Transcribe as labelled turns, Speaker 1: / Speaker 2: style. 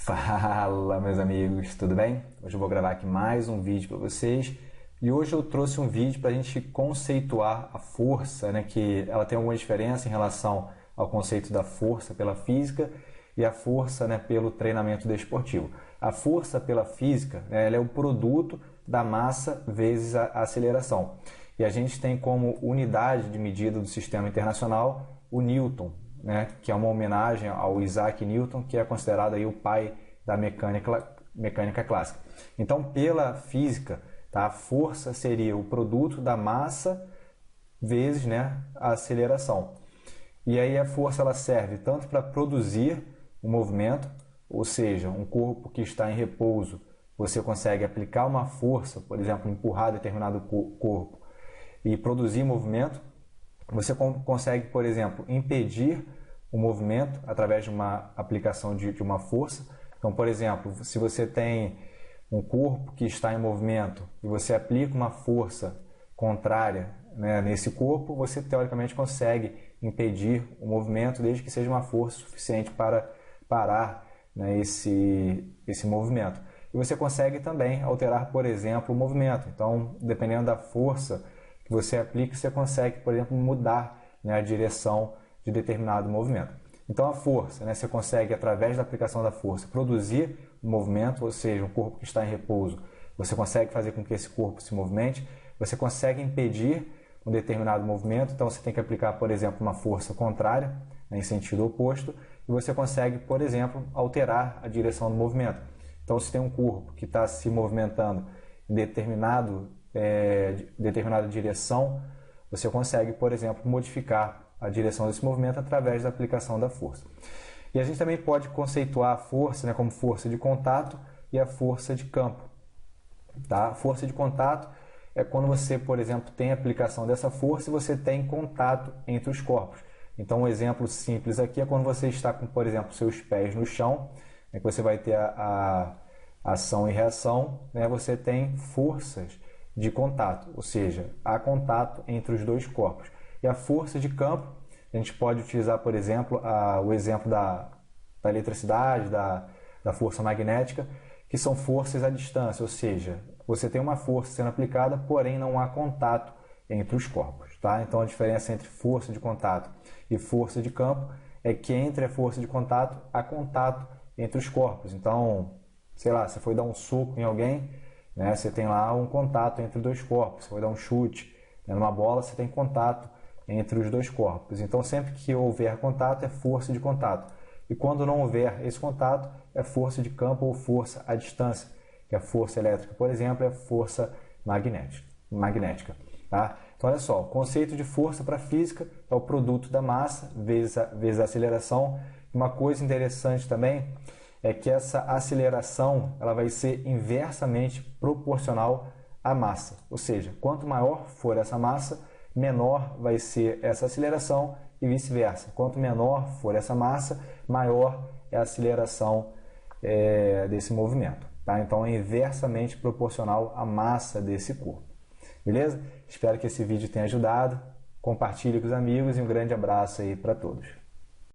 Speaker 1: Fala, meus amigos, tudo bem? Hoje eu vou gravar aqui mais um vídeo para vocês e hoje eu trouxe um vídeo para a gente conceituar a força, né, que ela tem alguma diferença em relação ao conceito da força pela física e a força, né, pelo treinamento desportivo. A força pela física, né, ela é o produto da massa vezes a aceleração. E a gente tem como unidade de medida do sistema internacional o Newton, né, que é uma homenagem ao Isaac Newton, que é considerado aí o pai da mecânica clássica. Então, pela física, tá, a força seria o produto da massa vezes, né, a aceleração. E aí a força ela serve tanto para produzir o movimento, ou seja, um corpo que está em repouso, você consegue aplicar uma força, por exemplo, empurrar determinado corpo e produzir movimento. Você consegue, por exemplo, impedir o movimento através de uma aplicação de uma força. Então, por exemplo, se você tem um corpo que está em movimento e você aplica uma força contrária, né, nesse corpo, você teoricamente consegue impedir o movimento desde que seja uma força suficiente para parar, né, esse movimento. E você consegue também alterar, por exemplo, o movimento. Então, dependendo da força que você aplica, você consegue, por exemplo, mudar, né, a direção de determinado movimento. Então a força, né, você consegue, através da aplicação da força, produzir um movimento, ou seja, um corpo que está em repouso, você consegue fazer com que esse corpo se movimente, você consegue impedir um determinado movimento, então você tem que aplicar, por exemplo, uma força contrária, né, em sentido oposto, e você consegue, por exemplo, alterar a direção do movimento. Então se tem um corpo que está se movimentando em determinada direção, você consegue, por exemplo, modificar a direção desse movimento através da aplicação da força. E a gente também pode conceituar a força, né, como força de contato e a força de campo. Tá? A força de contato é quando você, por exemplo, tem a aplicação dessa força e você tem contato entre os corpos. Então, um exemplo simples aqui é quando você está com, por exemplo, seus pés no chão, né, que você vai ter a ação e reação, né, você tem forças de contato, ou seja, há contato entre os dois corpos. E a força de campo, a gente pode utilizar, por exemplo, o exemplo da eletricidade, da força magnética, que são forças à distância, ou seja, você tem uma força sendo aplicada, porém não há contato entre os corpos. Tá? Então a diferença entre força de contato e força de campo é que entre a força de contato há contato entre os corpos. Então, sei lá, você foi dar um soco em alguém, né, você tem lá um contato entre dois corpos. Você foi dar um chute, né, numa bola, você tem contato entre os dois corpos. Então, sempre que houver contato, é força de contato. E quando não houver esse contato, é força de campo ou força à distância, que é a força elétrica, por exemplo, é a força magnética. Tá? Então, olha só, o conceito de força para a física é o produto da massa vezes a aceleração. Uma coisa interessante também é que essa aceleração ela vai ser inversamente proporcional à massa. Ou seja, quanto maior for essa massa, menor vai ser essa aceleração e vice-versa. Quanto menor for essa massa, maior é a aceleração desse movimento. Tá? Então é inversamente proporcional à massa desse corpo. Beleza? Espero que esse vídeo tenha ajudado. Compartilhe com os amigos e um grande abraço aí para todos.